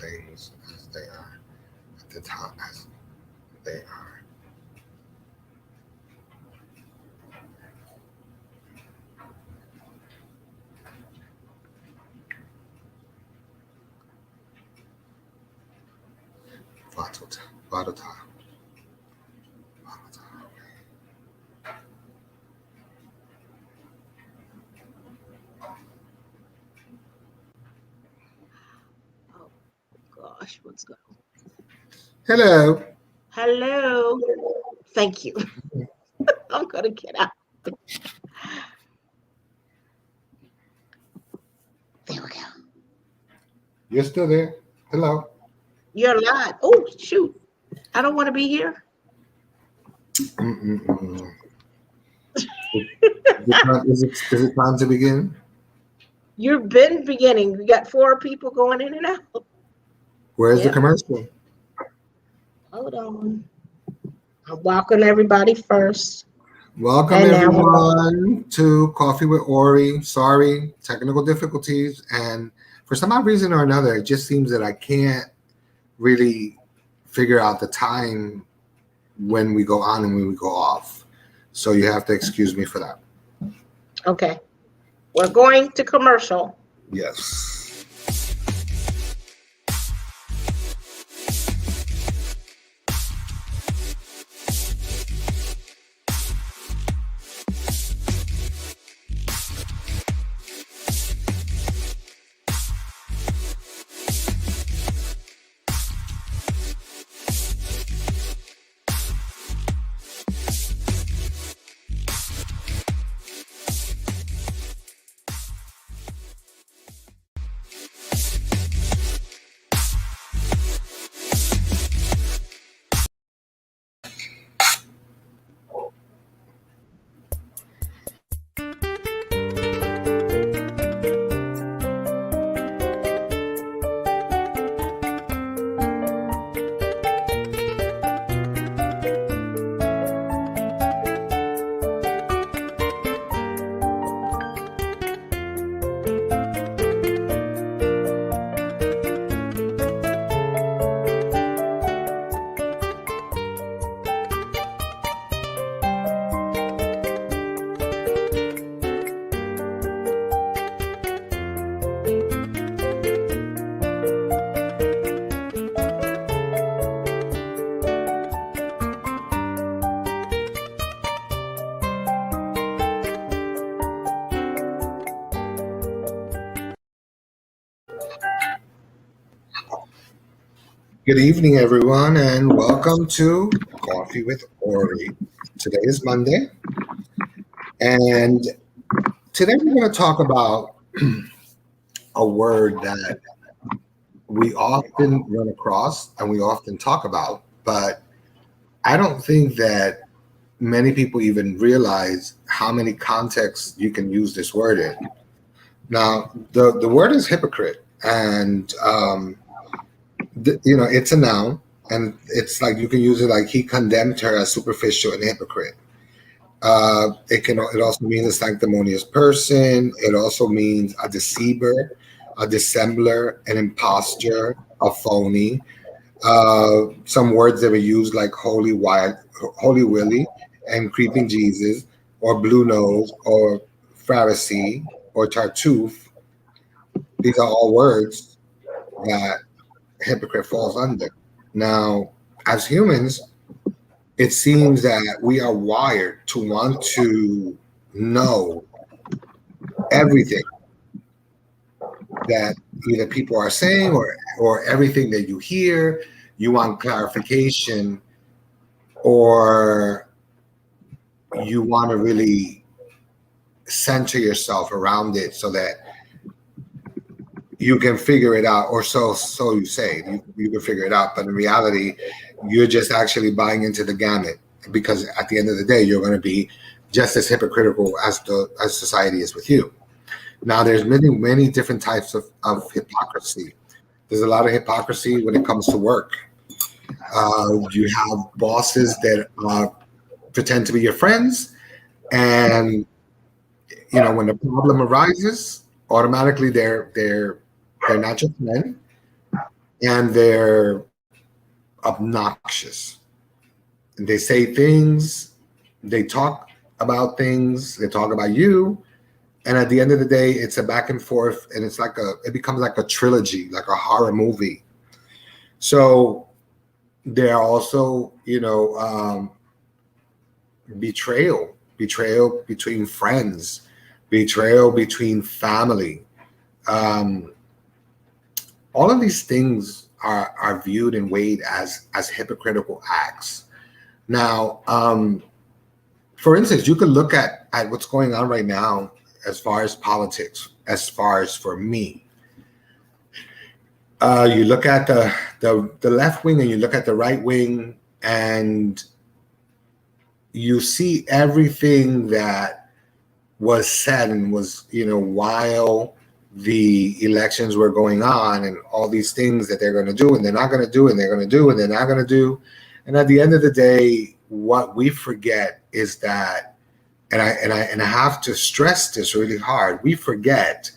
things as they are at the time as they are. Volatile. Volatile. Oh gosh, what's going on? Hello. Hello. Thank you. I'm gonna get out. There we go. You're still there. Hello. You're live. Oh shoot. I don't want to be here. Mm-mm-mm. Is it time to begin? You've been beginning. We got 4 people going in and out. Where's the Yep. commercial? Hold on. I'm welcoming everybody first. Welcome And now everyone to Coffee with Ori. Sorry, technical difficulties, and for some odd reason or another, it just seems that I can't really figure out the time when we go on and when we go off. So you have to excuse me for that. Okay. We're going to commercial. Yes. Good evening, everyone, and welcome to Coffee with Ori. Today is Monday, and today we're going to talk about a word that we often run across and we often talk about, but I don't think that many people even realize how many contexts you can use this word in. Now, the word is hypocrite, and it's a noun, and it's like you can use it like he condemned her as superficial and hypocrite. It also means a sanctimonious person. It also means a deceiver, a dissembler, an impostor, a phony. Some words that were used like holy willy, and creeping Jesus, or blue nose, or Pharisee, or Tartuffe. These are all words that hypocrite falls under. Now, as humans, it seems that we are wired to want to know everything that either people are saying or everything that you hear. You want clarification, or you want to really center yourself around it so that you can figure it out, or so you say. You can figure it out, but in reality, you're just actually buying into the gamut, because at the end of the day, you're going to be just as hypocritical as society is with you. Now, there's many different types of hypocrisy. There's a lot of hypocrisy when it comes to work. You have bosses that pretend to be your friends, and when the problem arises, automatically they're not just men. and they're obnoxious. They say things, they talk about things, they talk about you, and at the end of the day, it's a back and forth, and it becomes like a trilogy, like a horror movie. So there are also, betrayal between friends, betrayal between family. Um, all of these things are viewed and weighed as hypocritical acts. Now, for instance, you could look at what's going on right now as far as politics, as far as for me. You look at the left wing and you look at the right wing, and you see everything that was said and was, while the elections were going on, and all these things that they're going to do and they're not going to do and they're going to do and they're not going to do. And at the end of the day, what we forget is that, and I have to stress this really hard, we forget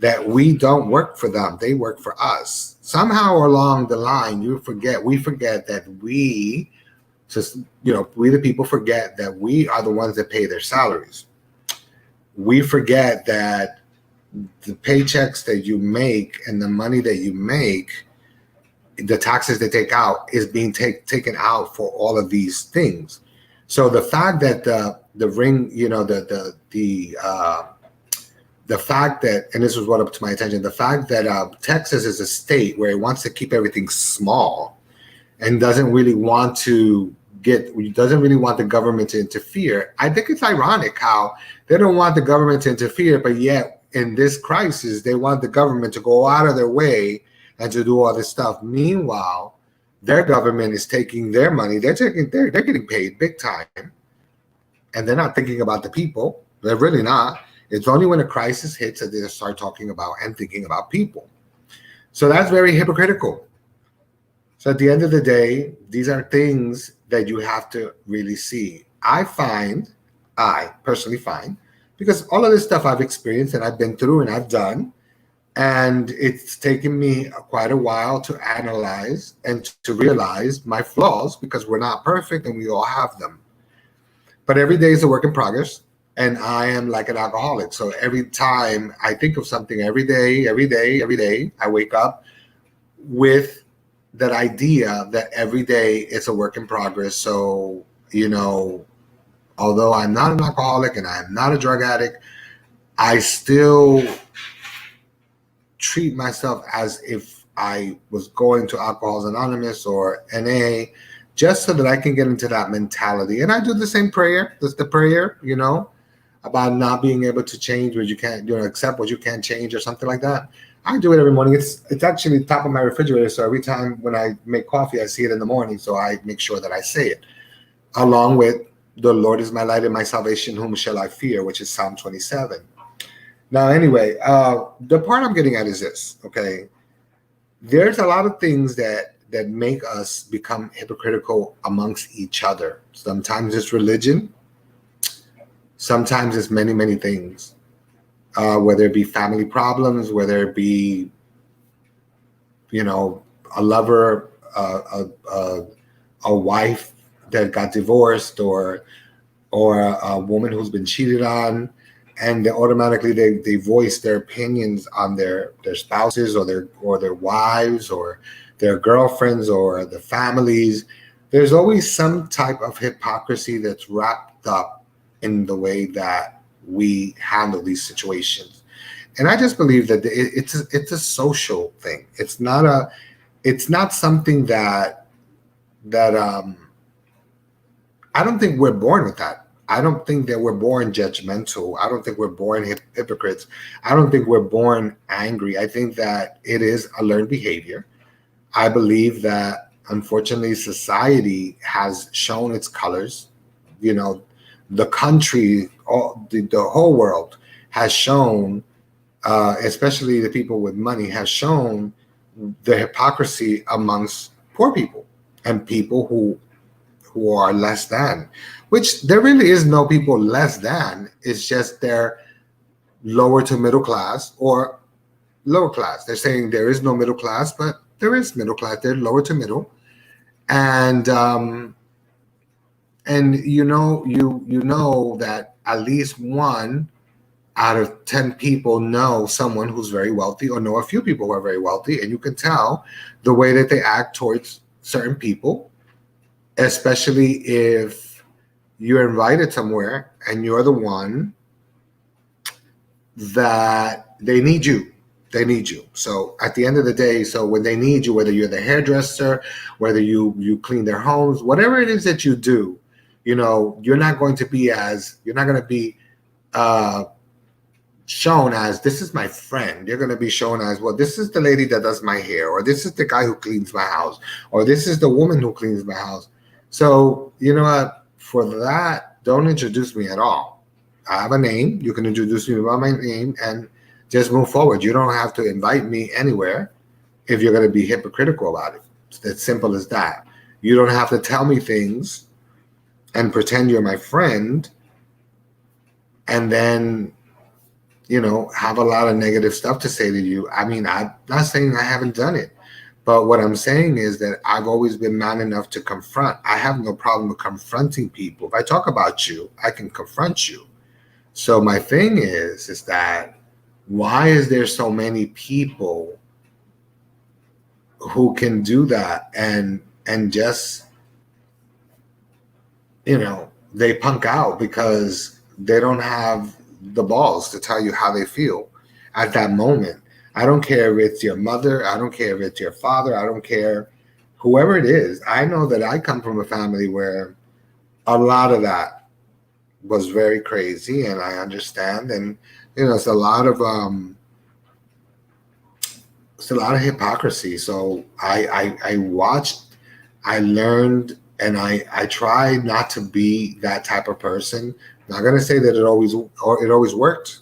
that we don't work for them, they work for us. Somehow along the line, we forget that we just, we the people forget that we are the ones that pay their salaries. We forget that the paychecks that you make and the money that you make, the taxes they take out, is being taken out for all of these things. So the fact that the ring, the fact that, and this was brought up to my attention, the fact that Texas is a state where it wants to keep everything small and doesn't really want the government to interfere. I think it's ironic how they don't want the government to interfere, but yet in this crisis, they want the government to go out of their way and to do all this stuff. Meanwhile, their government is taking their money. They're getting paid big time, and they're not thinking about the people. They're really not. It's only when a crisis hits that they start talking about and thinking about people. So that's very hypocritical. So at the end of the day, these are things that you have to really see. I personally find, because all of this stuff I've experienced and I've been through and I've done, and it's taken me quite a while to analyze and to realize my flaws, because we're not perfect and we all have them. But every day is a work in progress. And I am like an alcoholic. So every time I think of something, every day, I wake up with that idea that every day it's a work in progress. So, although I'm not an alcoholic and I'm not a drug addict, I still treat myself as if I was going to Alcoholics Anonymous or NA, just so that I can get into that mentality. And I do the same prayer. That's the prayer, about not being able to change what you can't, accept what you can't change or something like that. I do it every morning. It's actually top of my refrigerator. So every time when I make coffee, I see it in the morning. So I make sure that I say it, along with the Lord is my light and my salvation, whom shall I fear, which is Psalm 27. Now, anyway, the part I'm getting at is this, okay? There's a lot of things that make us become hypocritical amongst each other. Sometimes it's religion. Sometimes it's many, many things, whether it be family problems, whether it be, a lover, a wife that got divorced, or a woman who's been cheated on, and they voice their opinions on their spouses or their wives or their girlfriends or the families. There's always some type of hypocrisy that's wrapped up in the way that we handle these situations. And I just believe that it's a social thing. It's not something that I don't think we're born with that. I don't think that we're born judgmental. I don't think we're born hypocrites. I don't think we're born angry. I think that it is a learned behavior. I believe that, unfortunately, society has shown its colors. The country, the whole world has shown, especially the people with money, has shown the hypocrisy amongst poor people and people who are less than, which there really is no people less than. It's just they're lower to middle class or lower class. They're saying there is no middle class, but There is middle class. They're lower to middle, and you know that at least one out of 10 people know someone who's very wealthy or know a few people who are very wealthy, and you can tell the way that they act towards certain people, especially if you're invited somewhere and you're the one that they need you. They need you. So at the end of the day, so when they need you, whether you're the hairdresser, whether you clean their homes, whatever it is that you do, you're not going to be uh, shown as, this is my friend. You're going to be shown as, well, this is the lady that does my hair, or this is the guy who cleans my house, or this is the woman who cleans my house. So you know what? For that, don't introduce me at all. I have a name. You can introduce me by my name and just move forward. You don't have to invite me anywhere if you're going to be hypocritical about it. It's as simple as that. You don't have to tell me things and pretend you're my friend and then, have a lot of negative stuff to say to you. I mean, I'm not saying I haven't done it, but what I'm saying is that I've always been man enough to confront. I have no problem with confronting people. If I talk about you, I can confront you. So my thing is that why is there so many people who can do that and just they punk out because they don't have the balls to tell you how they feel at that moment. I don't care if it's your mother, I don't care if it's your father, I don't care whoever it is. I know that I come from a family where a lot of that was very crazy, and I understand. And it's a lot of hypocrisy. So I watched, I learned, and I tried not to be that type of person. Not gonna say that it always worked.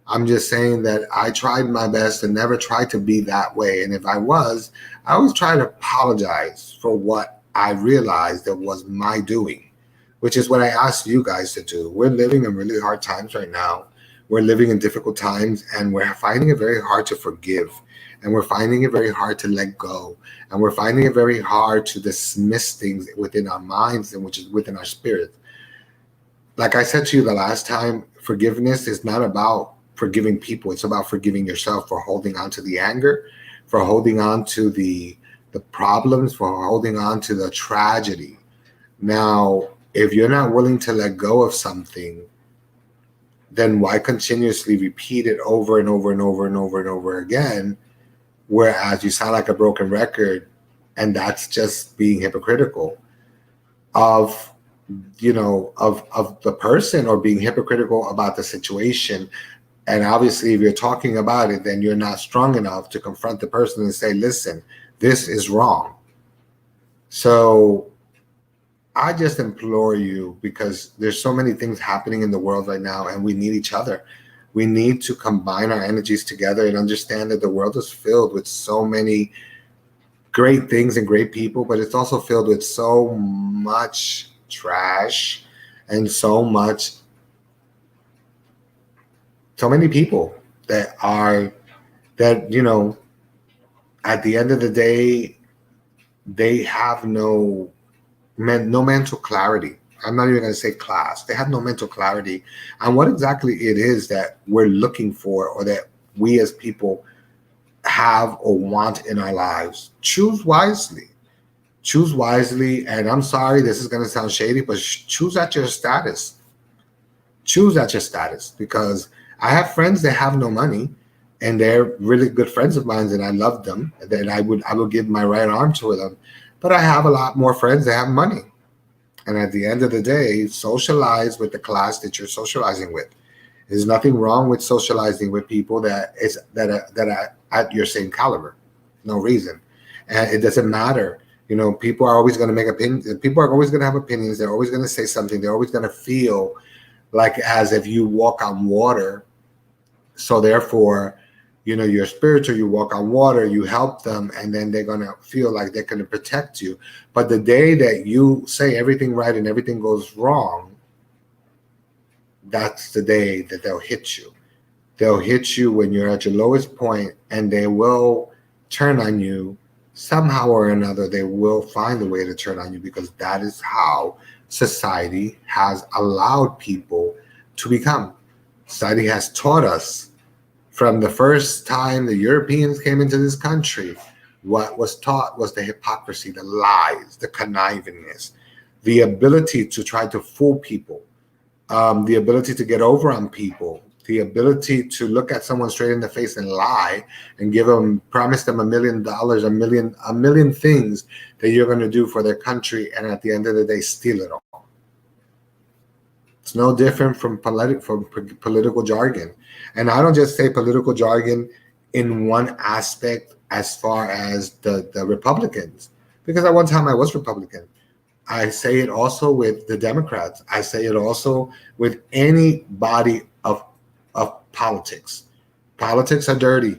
I'm just saying that I tried my best and never tried to be that way. And if I was, I always try to apologize for what I realized that was my doing, which is what I asked you guys to do. We're living in really hard times right now. We're living in difficult times, and we're finding it very hard to forgive. And we're finding it very hard to let go. And we're finding it very hard to dismiss things within our minds and which is within our spirit. Like I said to you the last time, forgiveness is not about forgiving people. It's about forgiving yourself for holding on to the anger, for holding on to the problems, for holding on to the tragedy. Now, if you're not willing to let go of something, then why continuously repeat it over and over and over and over and over again? Whereas you sound like a broken record, and that's just being hypocritical of of the person, or being hypocritical about the situation. And obviously, if you're talking about it, then you're not strong enough to confront the person and say, listen, this is wrong. So I just implore you, because there's so many things happening in the world right now, and we need each other. We need to combine our energies together and understand that the world is filled with so many great things and great people, but it's also filled with so much trash and so many people that are, that, at the end of the day, they have no mental clarity. I'm not even going to say class. They have no mental clarity on what exactly it is that we're looking for, or that we as people have or want in our lives. Choose wisely. Choose wisely. And I'm sorry, this is going to sound shady, but choose at your status. Choose at your status, because I have friends that have no money, and they're really good friends of mine, and I love them. And I would give my right arm to them. But I have a lot more friends that have money. And at the end of the day, socialize with the class that you're socializing with. There's nothing wrong with socializing with people that are at your same caliber. No reason. And it doesn't matter. People are always going to make opinions. People are always going to have opinions. They're always going to say something. They're always going to feel like as if you walk on water. So therefore, you're spiritual, you walk on water, you help them, and then they're going to feel like they're going to protect you. But the day that you say everything right and everything goes wrong, that's the day that they'll hit you. They'll hit you when you're at your lowest point, and they will turn on you somehow or another they will find a way to turn on you, because that is how society has allowed people to become. Society has taught us from the first time the Europeans came into this country. What was taught was the hypocrisy, the lies, the connivingness, the ability to try to fool people, the ability to get over on people, the ability to look at someone straight in the face and lie and give them, promise them $1 million, a million things that you're going to do for their country, and at the end of the day, steal it all. It's no different from political jargon, and I don't just say political jargon in one aspect as far as the Republicans, because at one time I was Republican. I say it also with the Democrats. I say it also with any body of politics. Politics are dirty.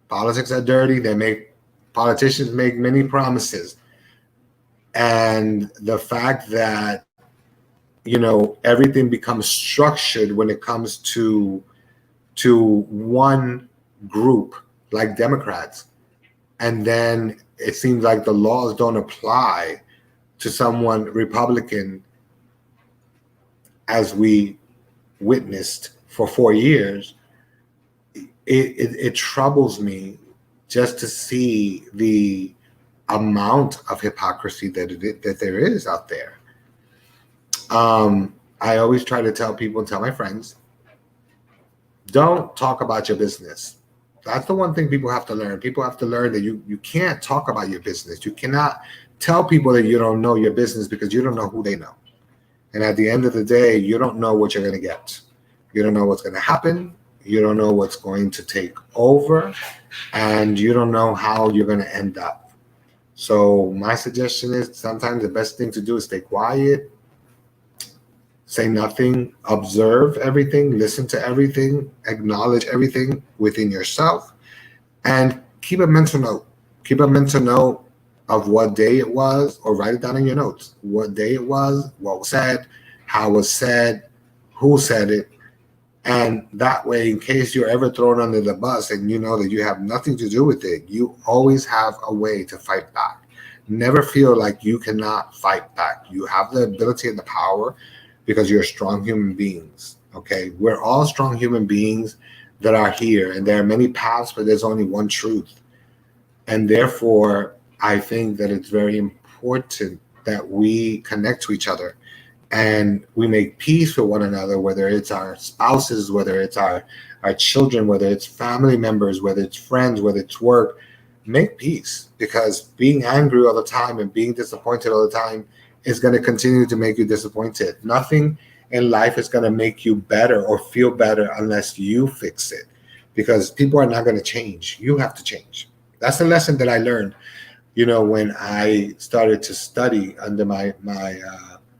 Politics are dirty. Politicians make many promises. And the fact that, everything becomes structured when it comes to one group like Democrats, and then it seems like the laws don't apply to someone Republican, as we witnessed for 4 years. It troubles me just to see the amount of hypocrisy that there is out there. I always try to tell people and tell my friends, don't talk about your business. That's the one thing people have to learn. People have to learn that you can't talk about your business. You cannot tell people that you don't know your business, because you don't know who they know. And at the end of the day, you don't know what you're going to get. You don't know what's going to happen. You don't know what's going to take over. And you don't know how you're going to end up. So my suggestion is, sometimes the best thing to do is stay quiet, say nothing, observe everything, listen to everything, acknowledge everything within yourself, and keep a mental note. Keep a mental note of what day it was, or write it down in your notes. What day it was, what was said, how it was said, who said it. And that way, in case you're ever thrown under the bus and you know that you have nothing to do with it, you always have a way to fight back. Never feel like you cannot fight back. You have the ability and the power, because you're strong human beings. Okay, we're all strong human beings that are here, and there are many paths, but there's only one truth. And therefore, I think that it's very important that we connect to each other and we make peace with one another, whether it's our spouses, whether it's our children, whether it's family members, whether it's friends, whether it's work. Make peace, because being angry all the time and being disappointed all the time is going to continue to make you disappointed. Nothing in life is going to make you better or feel better unless you fix it, because people are not going to change. You have to change. That's the lesson that I learned, when I started to study under my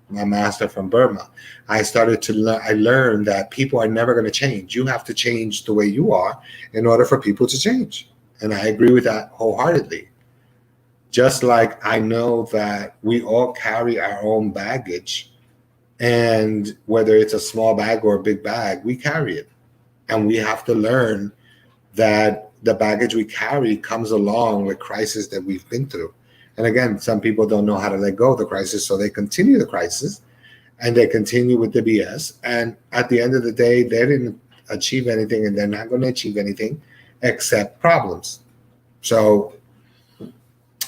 master from Burma. I started to learn. I learned that people are never going to change. You have to change the way you are in order for people to change. And I agree with that wholeheartedly. Just like I know that we all carry our own baggage, and whether it's a small bag or a big bag, we carry it. And we have to learn that the baggage we carry comes along with crisis that we've been through. And again, some people don't know how to let go of the crisis, so they continue the crisis and they continue with the BS. And at the end of the day, they didn't achieve anything, and they're not going to achieve anything except problems. So,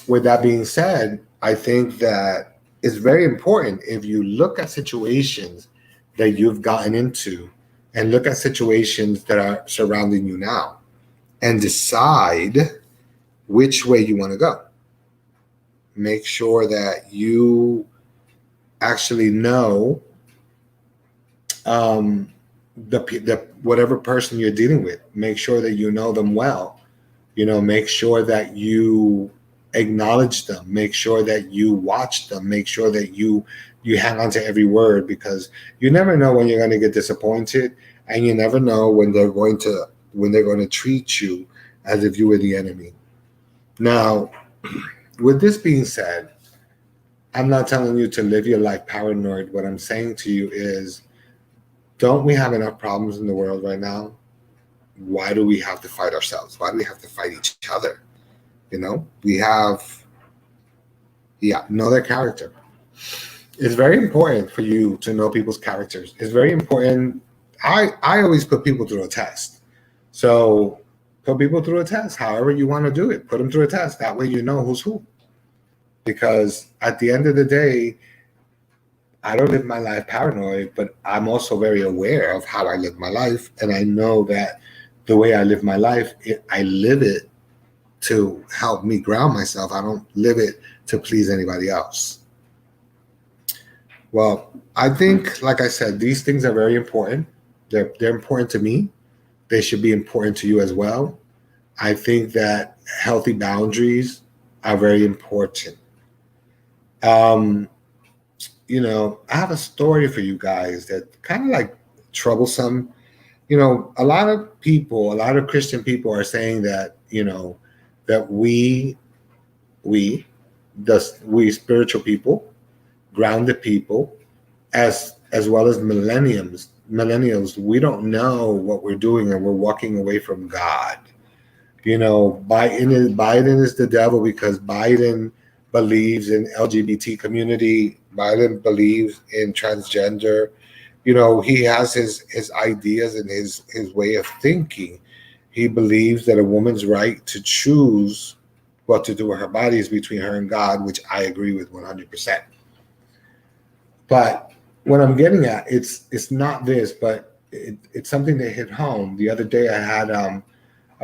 with that being said, I think that it's very important, if you look at situations that you've gotten into and look at situations that are surrounding you now, and decide which way you want to go. Make sure that you actually know, the whatever person you're dealing with. Make sure that you know them well. Make sure that you acknowledge them. Make sure that you watch them. Make sure that you hang on to every word, because you never know when you're going to get disappointed, and you never know when they're going to treat you as if you were the enemy. Now, with this being said, I'm not telling you to live your life paranoid. What I'm saying to you is, don't we have enough problems in the world right now? Why do we have to fight ourselves? Why do we have to fight each other? We have, yeah, know their character. It's very important for you to know people's characters. It's very important. I always put people through a test. So put people through a test, however you want to do it. Put them through a test. That way you know who's who. Because at the end of the day, I don't live my life paranoid, but I'm also very aware of how I live my life. And I know that the way I live my life, I live it to help me ground myself. I don't live it to please anybody else. Well, I think, like I said, these things are very important. They're important to me. They should be important to you as well. I think that healthy boundaries are very important. Um, I have a story for you guys that kind of like troublesome. A lot of people, a lot of Christian people are saying that, that we, we spiritual people, grounded people, as well as millennials, we don't know what we're doing and we're walking away from God. Biden is the devil because Biden believes in LGBT community. Biden believes in transgender. He has his ideas and his way of thinking. He believes that a woman's right to choose what to do with her body is between her and God, which I agree with 100%. But what I'm getting at, it's not this, but it's something that hit home. The other day, I had a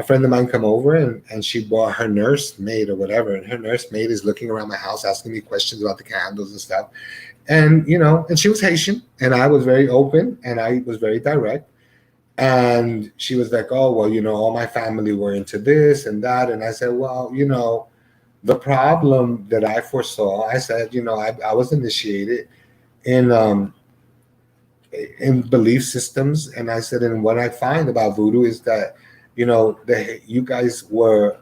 friend of mine come over, and she brought her nursemaid or whatever, and her nursemaid is looking around my house asking me questions about the candles and stuff. And she was Haitian, and I was very open and I was very direct. And she was like, "Oh, well, all my family were into this and that." And I said, "Well, the problem that I foresaw," I said, I was initiated in belief systems, and I said, and what I find about voodoo is that, you guys were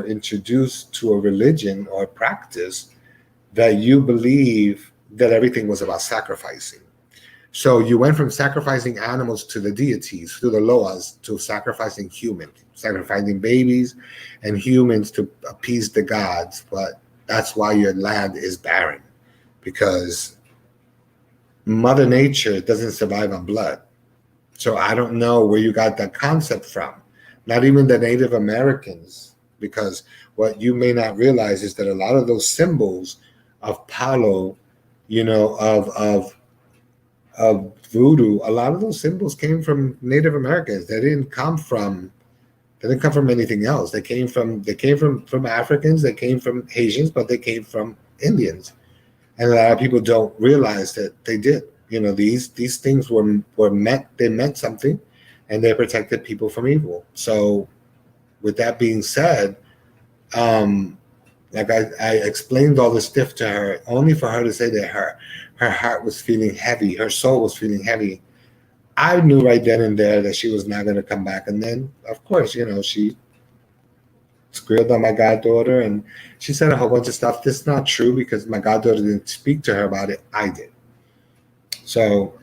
introduced to a religion or a practice that you believe that everything was about sacrificing. So you went from sacrificing animals to the deities, to the loas, to sacrificing humans, sacrificing babies and humans to appease the gods. But that's why your land is barren, because Mother Nature doesn't survive on blood. So I don't know where you got that concept from. Not even the Native Americans, because what you may not realize is that a lot of those symbols of Palo, of voodoo, a lot of those symbols came from Native Americans. They didn't come from anything else. They came from Africans, they came from Haitians, but they came from Indians. And a lot of people don't realize that they did. These things were meant. They meant something, and they protected people from evil. So, with that being said, um, like I explained all this stuff to her, only for her to say that her heart was feeling heavy, her soul was feeling heavy. I knew right then and there that she was not going to come back. And then, of course, she squealed on my goddaughter, and she said a whole bunch of stuff. This is not true because my goddaughter didn't speak to her about it. I did. So,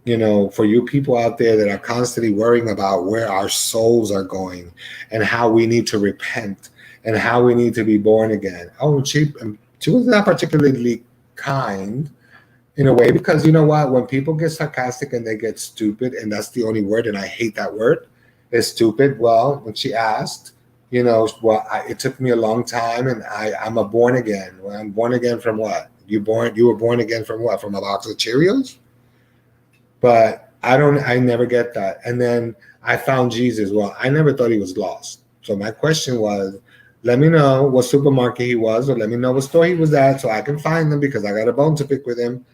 for you people out there that are constantly worrying about where our souls are going and how we need to repent and how we need to be born again. Oh, she was not particularly kind in a way, because you know what? When people get sarcastic and they get stupid, and that's the only word, and I hate that word, is stupid. Well, when she asked, it took me a long time, and I'm a born again. Well, I'm born again from what? You were born again from what? From a box of Cheerios? But I never get that. And then I found Jesus. Well, I never thought he was lost. So my question was, let me know what supermarket he was, or let me know what store he was at so I can find him, because I got a bone to pick with him.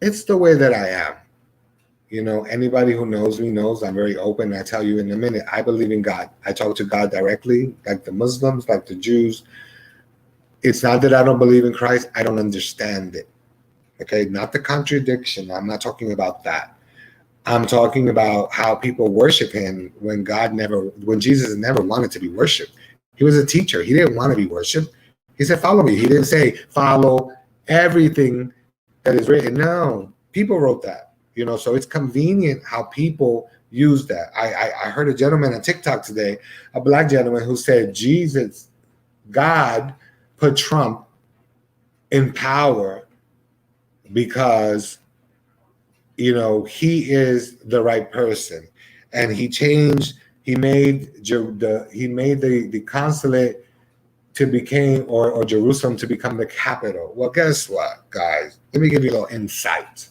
It's the way that I am. Anybody who knows me knows I'm very open. I tell you in a minute, I believe in God. I talk to God directly, like the Muslims, like the Jews. It's not that I don't believe in Christ. I don't understand it. Okay, not the contradiction. I'm not talking about that. I'm talking about how people worship him when Jesus never wanted to be worshiped. He was a teacher. He didn't want to be worshiped. He said, "Follow me." He didn't say, "Follow everything that is written." No, people wrote that. So it's convenient how people use that. I heard a gentleman on TikTok today, a black gentleman, who said God put Trump in power because he is the right person, and he made the consulate to became or Jerusalem to become the capital. Well, guess what, guys? Let me give you a little insight.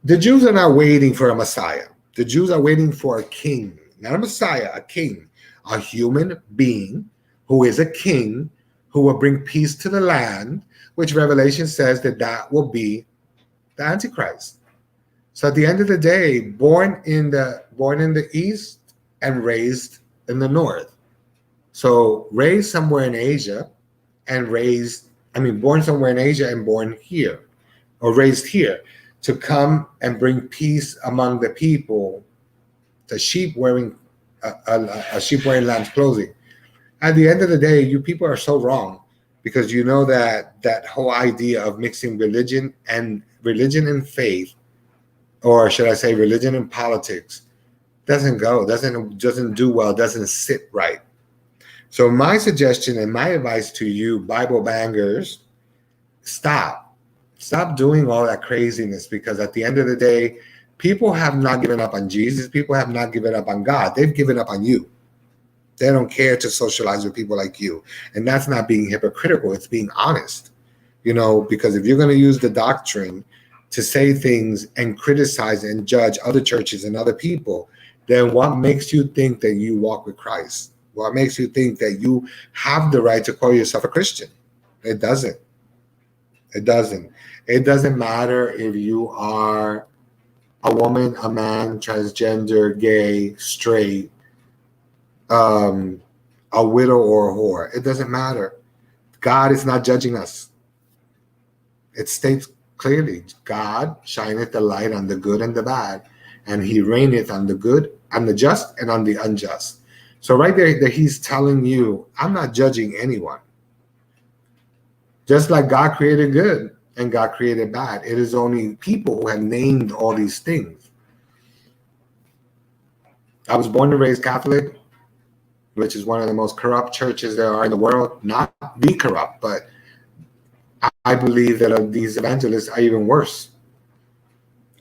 The Jews are not waiting for a Messiah. The Jews are waiting for a king, not a Messiah, a king, a human being who is a king who will bring peace to the land, which Revelation says that will be the Antichrist. So at the end of the day, born in the east and raised in the north. So raised somewhere in Asia and born somewhere in Asia and born here, or raised here, to come and bring peace among the people, the sheep wearing a sheep wearing lamb's clothing. At the end of the day, you people are so wrong, because you know that whole idea of mixing religion and faith, or should I say religion and politics, doesn't do well, doesn't sit right. So my suggestion and my advice to you, Bible bangers, stop. Stop doing all that craziness, because at the end of the day, people have not given up on Jesus. People have not given up on God. They've given up on you. They don't care to socialize with people like you. And that's not being hypocritical. It's being honest. Because if you're going to use the doctrine to say things and criticize and judge other churches and other people, then what makes you think that you walk with Christ? What makes you think that you have the right to call yourself a Christian? It doesn't. It doesn't. It doesn't matter if you are a woman, a man, transgender, gay, straight, a widow or a whore. It doesn't matter. God is not judging us. It states clearly, God shineth the light on the good and the bad, and he reigneth on the good and the just and on the unjust. So right there, that he's telling you, I'm not judging anyone. Just like God created good and God created bad, it is only people who have named all these things. I was born and raised Catholic, which is one of the most corrupt churches there are in the world. Not the corrupt, but I believe that these evangelists are even worse.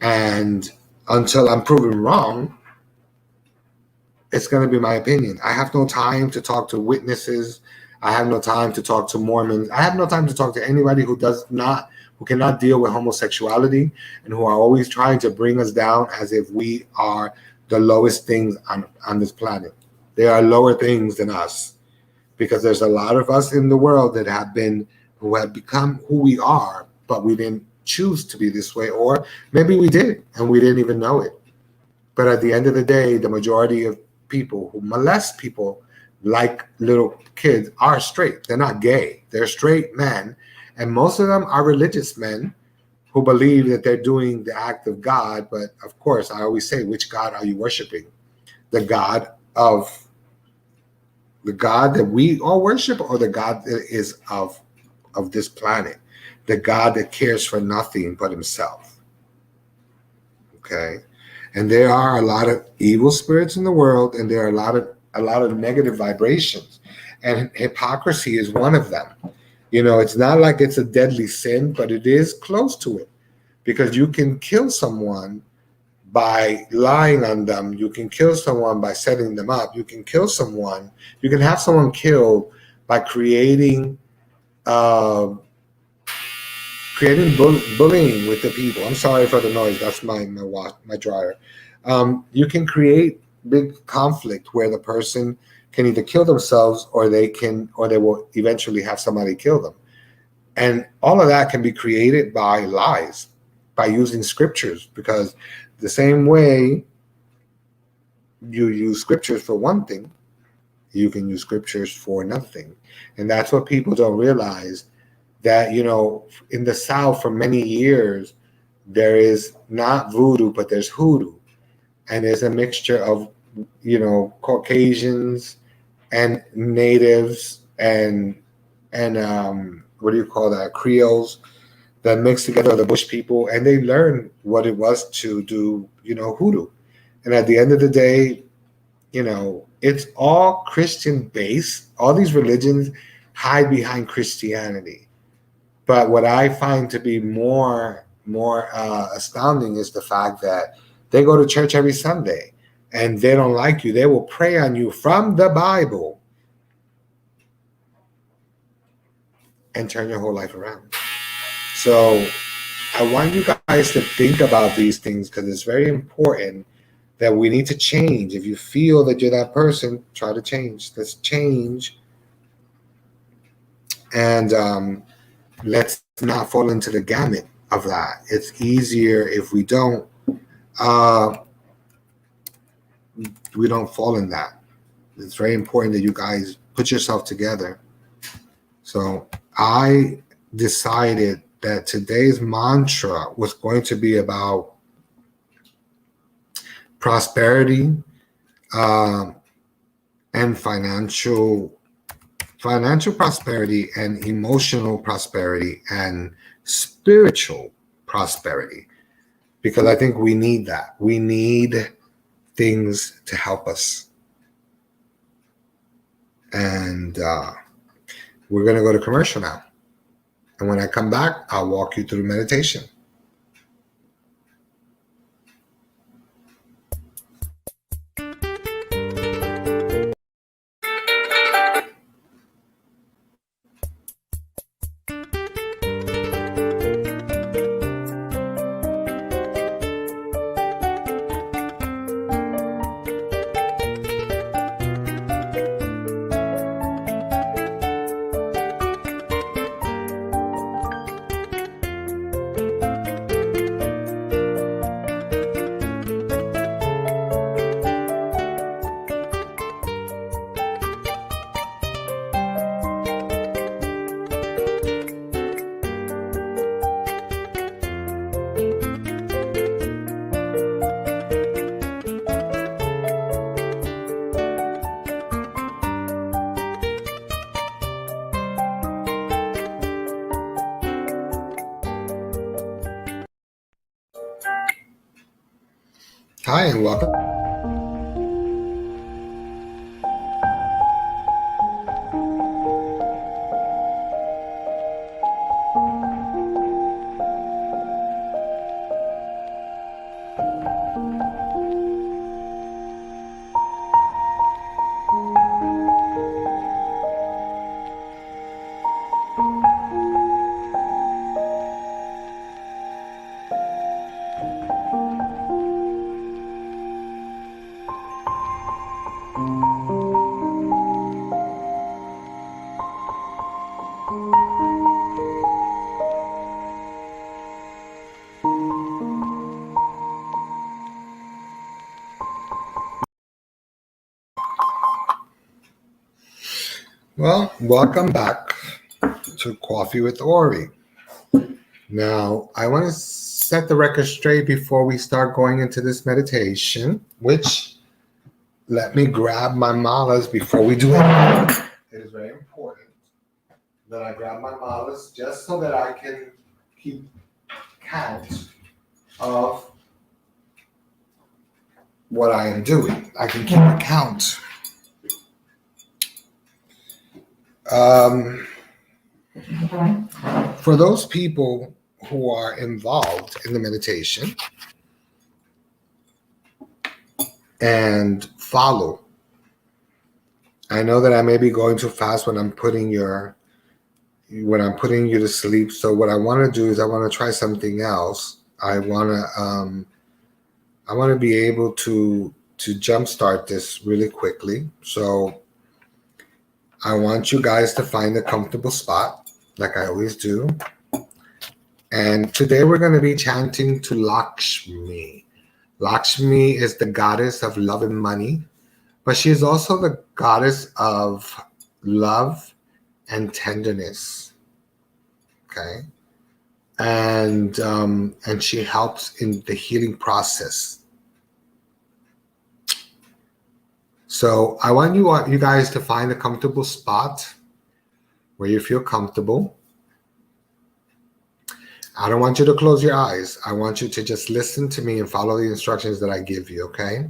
And until I'm proven wrong, it's going to be my opinion. I have no time to talk to witnesses. I have no time to talk to Mormons. I have no time to talk to anybody who cannot deal with homosexuality, and who are always trying to bring us down as if we are the lowest things on this planet. There are lower things than us, because there's a lot of us in the world who have become who we are, but we didn't choose to be this way, or maybe we did and we didn't even know it. But at the end of the day, the majority of people who molest people like little kids are straight. They're not gay. They're straight men. And most of them are religious men who believe that they're doing the act of God. But of course, I always say, which God are you worshiping? The God that we all worship, or the God that is of this planet? The God that cares for nothing but himself. Okay? And there are a lot of evil spirits in the world, and there are a lot of negative vibrations, and hypocrisy is one of them. It's not like it's a deadly sin, but it is close to it, because you can kill someone by lying on them. You can kill someone by setting them up. You can have someone killed by creating bullying with the people. I'm sorry for the noise. That's my dryer. You can create big conflict where the person can either kill themselves, or they will eventually have somebody kill them. And all of that can be created by lies, by using scriptures, because the same way you use scriptures for one thing, you can use scriptures for another thing. And that's what people don't realize, that, in the South for many years, there is not voodoo, but there's hoodoo. And there's a mixture of, Caucasians and natives and what do you call that? Creoles that mix together, the bush people, and they learned what it was to do, hoodoo. And at the end of the day, it's all Christian based. All these religions hide behind Christianity. But what I find to be more astounding is the fact that they go to church every Sunday and they don't like you. They will pray on you from the Bible and turn your whole life around. So I want you guys to think about these things because it's very important that we need to change. If you feel that you're that person, try to change. Let's change. And let's not fall into the gamut of that. It's easier if we don't fall in that. It's very important that you guys put yourself together. So I decided that today's mantra was going to be about prosperity and financial prosperity and emotional prosperity and spiritual prosperity, because I think we need that. We need things to help us. And we're going to go to commercial now. And when I come back, I'll walk you through meditation. Hi, and welcome. Well, welcome back to Coffee with Ori. Now, I want to set the record straight before we start going into this meditation, which let me grab my malas before we do it. It is very important that I grab my malas just so that I can keep count of what I am doing. I can keep a count. For those people who are involved in the meditation and follow, I know that I may be going too fast when I'm putting you to sleep. So what I want to do is I want to try something else. I want to be able to jumpstart this really quickly. So I want you guys to find a comfortable spot, like I always do. And today we're going to be chanting to Lakshmi. Lakshmi is the goddess of love and money, but she is also the goddess of love and tenderness. Okay, and she helps in the healing process. So I want you guys to find a comfortable spot where you feel comfortable. I don't want you to close your eyes. I want you to just listen to me and follow the instructions that I give you, okay?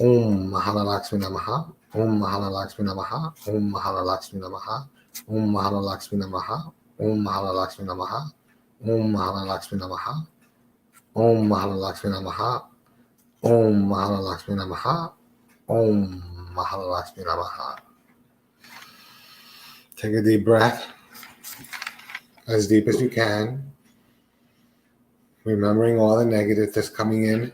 Om Mahalakshmi Namaha. Om Mahalakshmi Namaha. Om Mahalakshmi Namaha. Om Mahalakshmi Namaha. Om Mahalakshmi Namaha. Om Mahalakshmi Namaha. Om Mahalakshmi Namaha. Om Mahalakshmi Namaha. Om Mahalakshmi Namaha. Take a deep breath, as deep as you can, remembering all the negative that's coming in,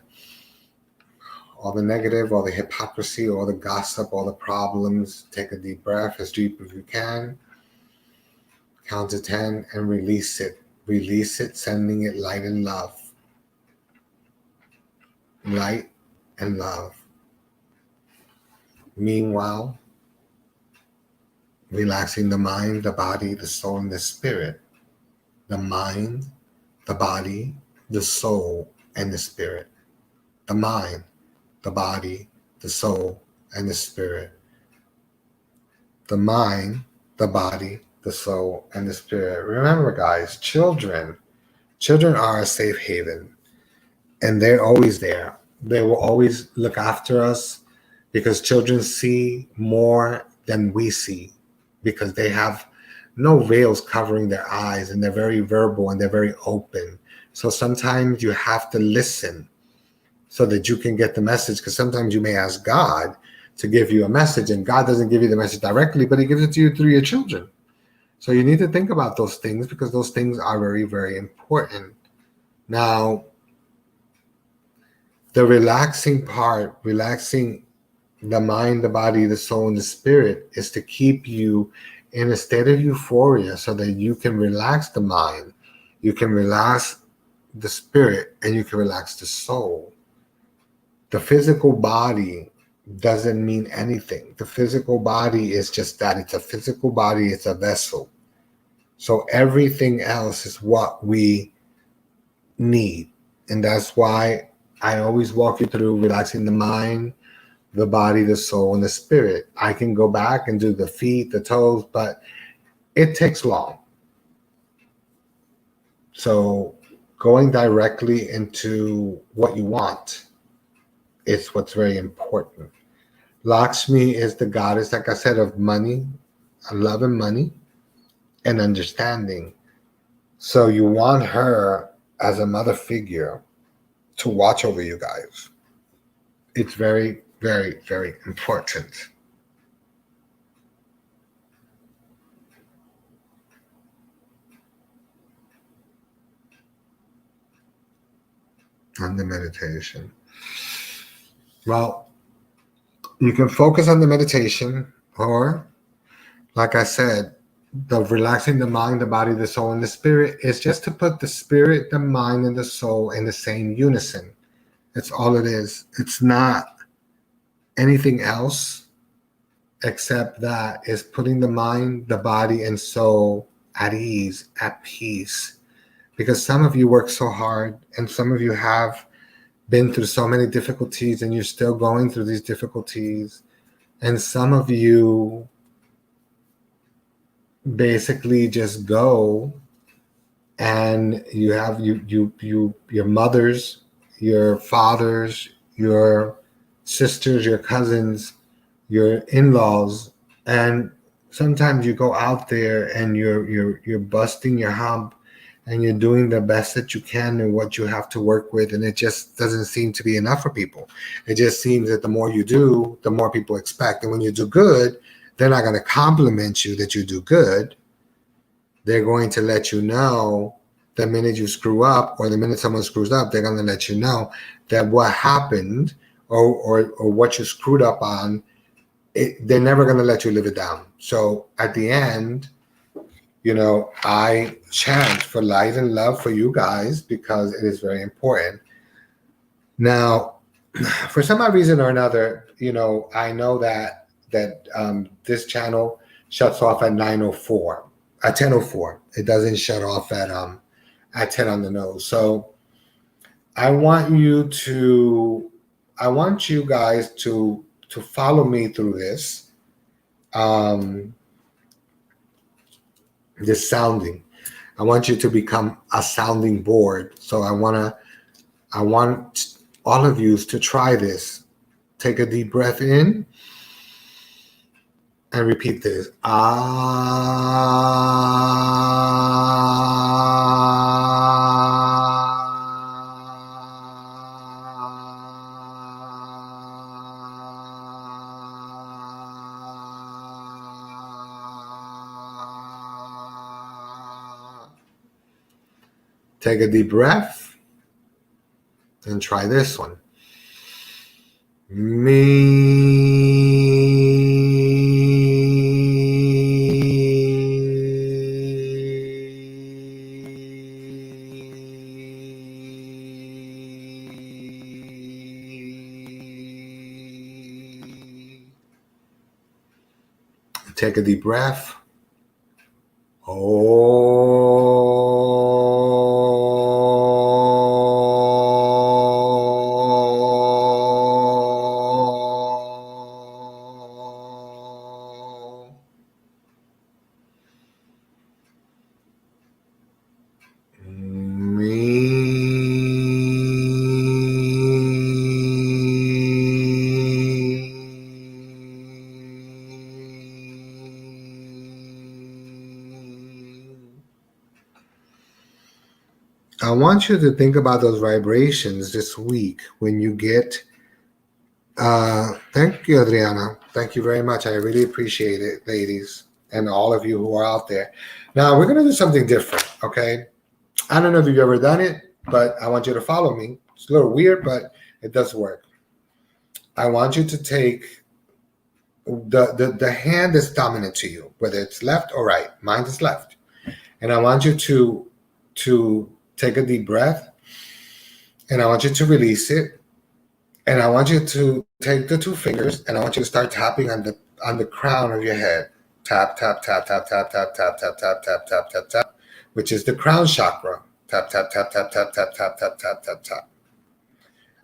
all the negative, all the hypocrisy, all the gossip, all the problems. Take a deep breath, as deep as you can. Count to 10 and release it. Release it, sending it light and love. Light and love. Meanwhile, relaxing the mind, the body, the soul, and the spirit. The mind, the body, the soul, and the spirit. The mind, the body, the soul, and the spirit. The mind, the body, the soul, and the spirit. Remember, guys, children are a safe haven, and they're always there. They will always look after us because children see more than we see because they have no veils covering their eyes, and they're very verbal and they're very open. So sometimes you have to listen so that you can get the message, because sometimes you may ask God to give you a message and God doesn't give you the message directly, but he gives it to you through your children. So you need to think about those things because those things are very, very important. Now, the relaxing part, relaxing the mind, the body, the soul, and the spirit, is to keep you in a state of euphoria so that you can relax the mind, you can relax the spirit, and you can relax the soul. The physical body doesn't mean anything. The physical body is just that. It's a physical body, it's a vessel. So everything else is what we need. And that's why I always walk you through relaxing the mind, the body, the soul, and the spirit. I can go back and do the feet, the toes, but it takes long. So going directly into what you want is what's very important. Lakshmi is the goddess, like I said, of money, love and money, and understanding. So you want her as a mother figure to watch over you guys. It's very, very, very important. On the meditation. Well, you can focus on the meditation, or, like I said, the relaxing the mind, the body, the soul, and the spirit is just to put the spirit, the mind, and the soul in the same unison. That's all it is. It's not anything else except that is putting the mind, the body, and soul at ease, at peace. Because some of you work so hard, and some of you have been through so many difficulties, and you're still going through these difficulties. And some of you basically just go and you have your mothers, your fathers, your sisters, your cousins, your in-laws, and sometimes you go out there and you're busting your hump and you're doing the best that you can and what you have to work with, and it just doesn't seem to be enough for people. It just seems that the more you do, the more people expect. And when you do good, they're not going to compliment you that you do good. They're going to let you know the minute you screw up, or the minute someone screws up, they're going to let you know that what happened, or what you screwed up on, they're never going to let you live it down. So at the end, I chant for light and love for you guys because it is very important. Now, for some odd reason or another, I know that this channel shuts off at 9:04, at 10:04. It doesn't shut off at 10 on the nose. So I want you guys to follow me through this. This sounding. I want you to become a sounding board. So I want all of you to try this. Take a deep breath in and repeat this. Take a deep breath and try this one. Take a deep breath. I want you to think about those vibrations this week when you get. Thank you, Adriana. Thank you very much. I really appreciate it, ladies, and all of you who are out there. Now, we're going to do something different, okay? I don't know if you've ever done it, but I want you to follow me. It's a little weird, but it does work. I want you to take the hand that's dominant to you, whether it's left or right. Mine is left. And I want you to take a deep breath, and I want you to release it. And I want you to take the two fingers, and I want you to start tapping on the crown of your head. Tap, tap, tap, tap, tap, tap, tap, tap, tap, tap, tap, tap, tap, which is the crown chakra. Tap, tap, tap, tap, tap, tap, tap, tap, tap, tap, tap.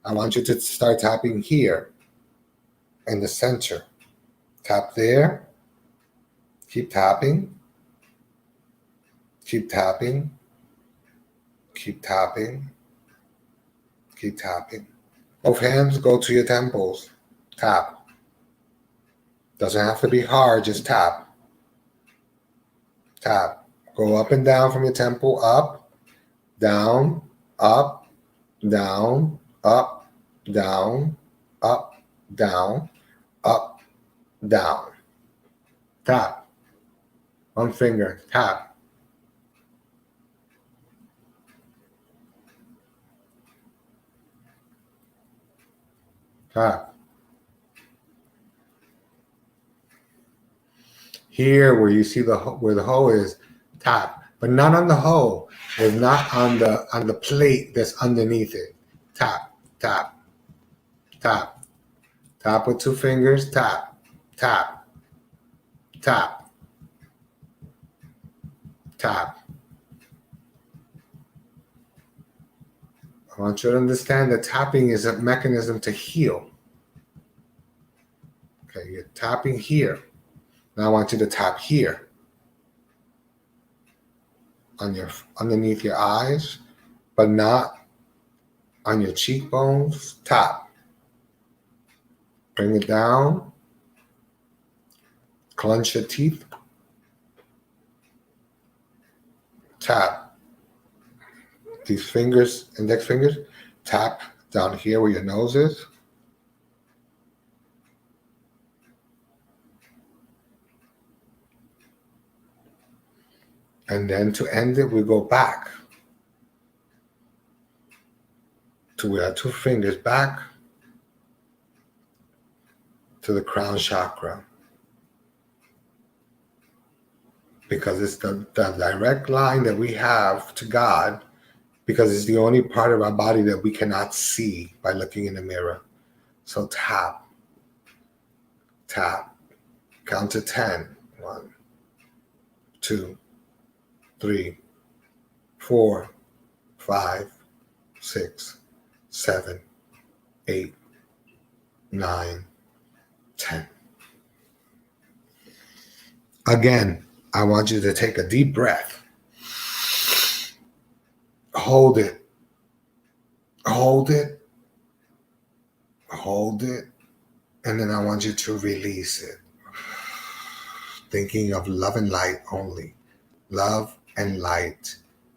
I want you to start tapping here in the center. Tap there. Keep tapping. Keep tapping. Keep tapping. Keep tapping. Both hands go to your temples. Tap. Doesn't have to be hard, just tap. Tap. Go up and down from your temple. Up, down, up, down, up, down, up, down, up, down. Tap. One finger. Tap. Tap. Here, where you see where the hole is, tap, but not on the hole. It's not on the plate that's underneath it. Tap, tap, tap, tap with two fingers. Tap, tap, tap, tap. I want you to understand that tapping is a mechanism to heal. Okay, you're tapping here. Now I want you to tap here on your underneath your eyes, but not on your cheekbones. Tap. Bring it down. Clench your teeth. Tap. These fingers, index fingers, tap down here where your nose is. And then to end it, we go back to with our two fingers back to the crown chakra. Because it's the direct line that we have to God, because it's the only part of our body that we cannot see by looking in the mirror. So tap, tap, count to 10. 1, 2, 3, 4, 5, 6, 7, 8, 9, 10. Again, I want you to take a deep breath. Hold it. Hold it. Hold it. And then I want you to release it, thinking of love and light only. Love and light.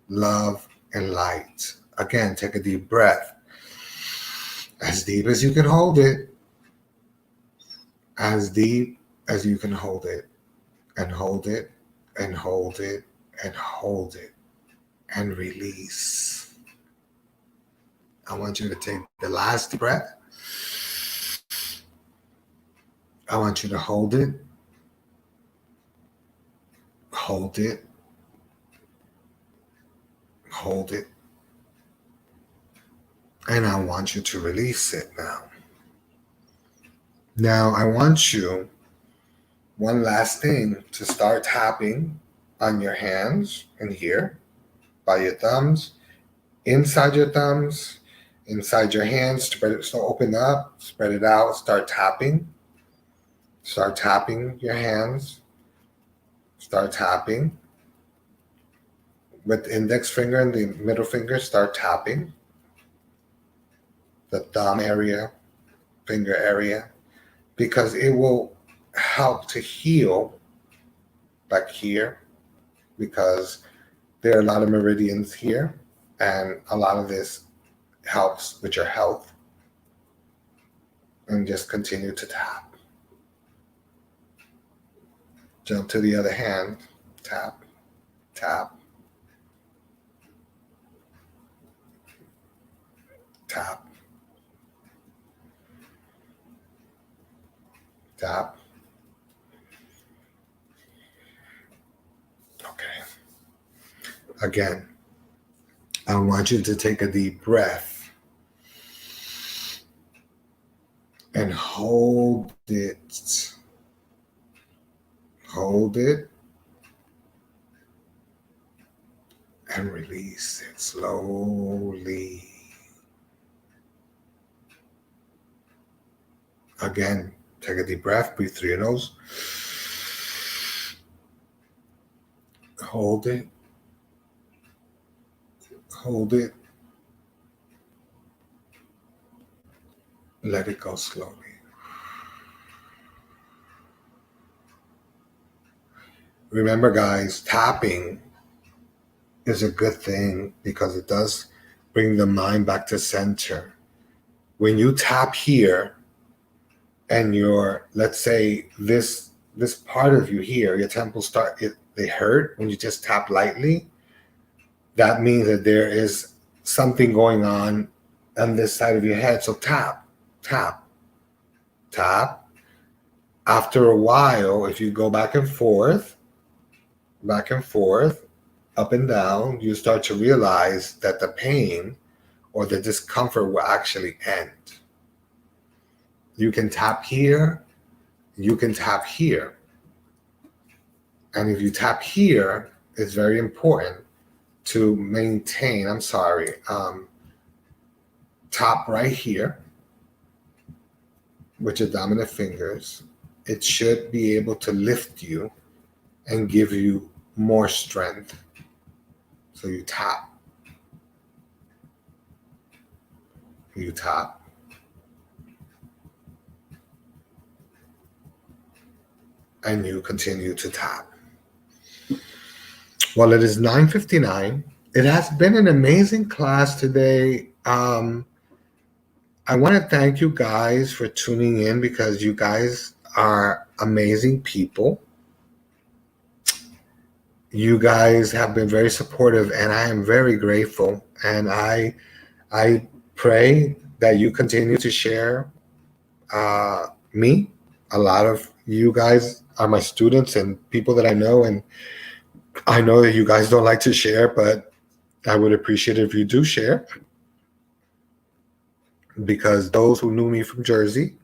Love and light. Again, take a deep breath. As deep as you can hold it. As deep as you can hold it. And hold it. And hold it. And hold it. And release. I want you to take the last breath. I want you to hold it. Hold it. Hold it. And I want you to release it now. Now, I want you, one last thing, to start tapping on your hands in here, by your thumbs, inside your thumbs, inside your hands. Spread it, so open up, spread it out, start tapping. Start tapping your hands. Start tapping. With the index finger and the middle finger, start tapping. The thumb area, finger area, because it will help to heal back here, because there are a lot of meridians here, and a lot of this helps with your health. And just continue to tap. Jump to the other hand, tap, tap, tap, tap. Okay. Again, I want you to take a deep breath and hold it. Hold it and release it slowly. Again, take a deep breath, breathe through your nose. Hold it. Hold it. Let it go slowly. Remember, guys, tapping is a good thing because it does bring the mind back to center. When you tap here and your, let's say this part of you here, your temples they hurt when you just tap lightly, that means that there is something going on this side of your head. So tap, tap, tap. After a while, if you go back and forth, up and down, you start to realize that the pain or the discomfort will actually end. You can tap here, you can tap here. And if you tap here, it's very important to maintain, tap right here with your dominant fingers. It should be able to lift you and give you more strength. So you tap. You tap. And you continue to tap. Well, it is 9:59. It has been an amazing class today. I want to thank you guys for tuning in because you guys are amazing people. You guys have been very supportive, and I am very grateful. And I pray that you continue to share me. A lot of you guys are my students and people that I know, and I know that you guys don't like to share, but I would appreciate it if you do share, because those who knew me from Jersey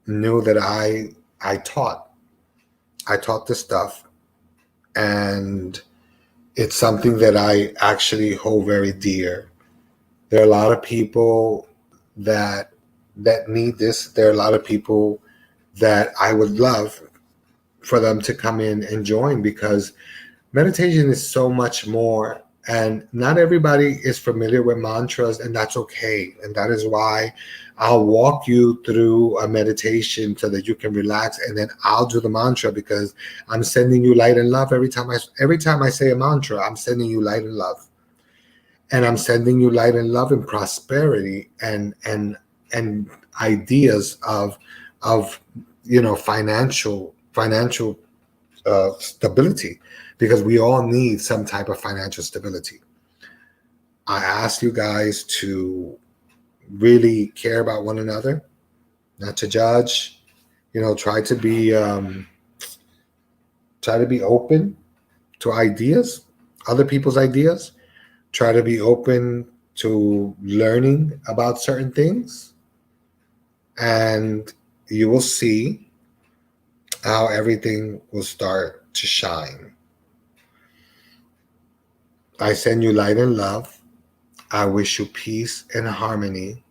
knew that I taught this stuff, and it's something that I actually hold very dear. There are a lot of people that need this. There are a lot of people that I would love for them to come in and join, because meditation is so much more And not everybody is familiar with mantras, and that's okay. And that is why I'll walk you through a meditation so that you can relax, and then I'll do the mantra, because I'm sending you light and love every time I say a mantra. I'm sending you light and love, and I'm sending you light and love and prosperity and ideas of financial stability, because we all need some type of financial stability. I ask you guys to really care about one another, not to judge. Try to be open to ideas, other people's ideas. Try to be open to learning about certain things, and you will see how everything will start to shine. I send you light and love. I wish you peace and harmony.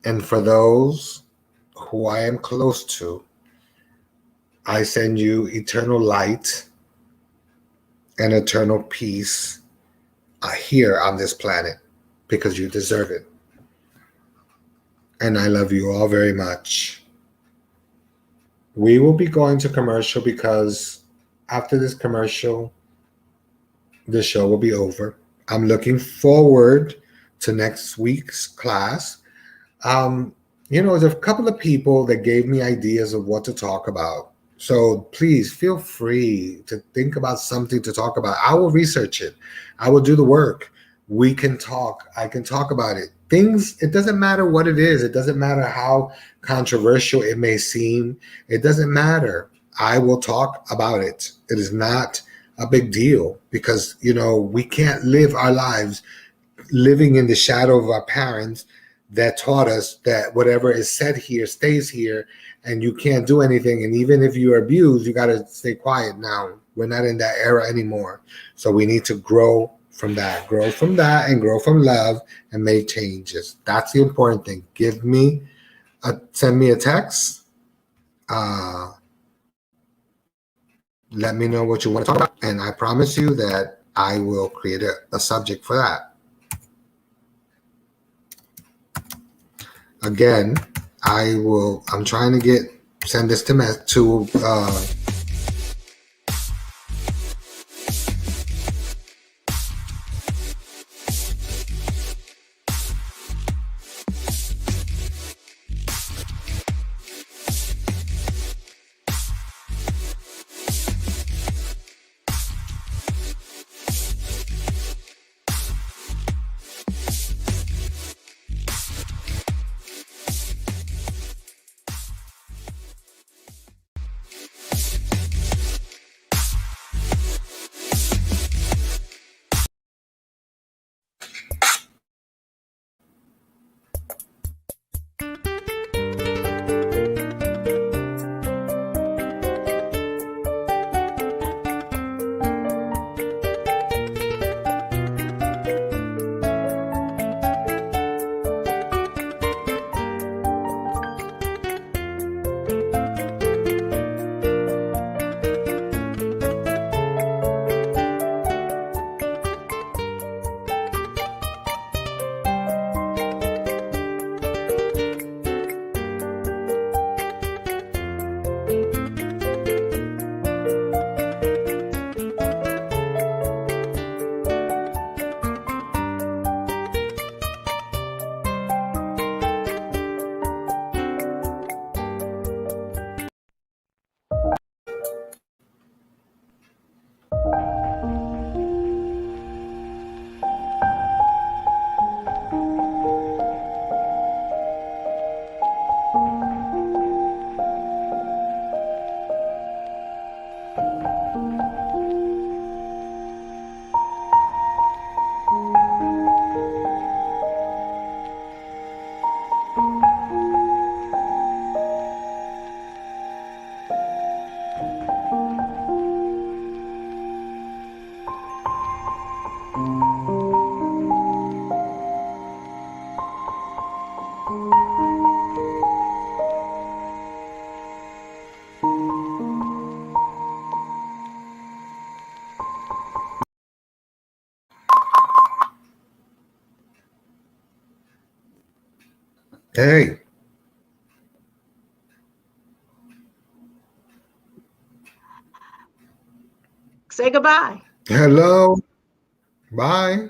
And for those who I am close to, I send you eternal light and eternal peace here on this planet, because you deserve it. And I love you all very much. We will be going to commercial, because after this commercial, the show will be over. I'm looking forward to next week's class. Um, there's a couple of people that gave me ideas of what to talk about. So please feel free to think about something to talk about. I will research it. I will do the work. We can talk. I can talk about it. It doesn't matter what it is. It doesn't matter how controversial it may seem. It doesn't matter. I will talk about it. It is not a big deal, because, we can't live our lives living in the shadow of our parents that taught us that whatever is said here stays here, and you can't do anything. And even if you're abused, you got to stay quiet. Now, we're not in that era anymore. So we need to grow from that, and grow from love, and make changes. That's the important thing. Send me a text. Let me know what you want to talk about. And I promise you that I will create a subject for that. Again, I'm trying to send this to Hey. Say goodbye. Hello. Bye.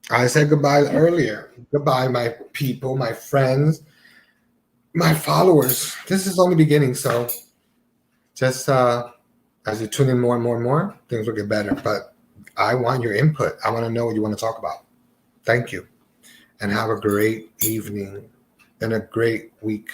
I said goodbye earlier. Goodbye, my people, my friends, my followers. This is only beginning, so just as you tune in more and more and more, things will get better. But I want your input. I want to know what you want to talk about. Thank you. And have a great evening and a great week.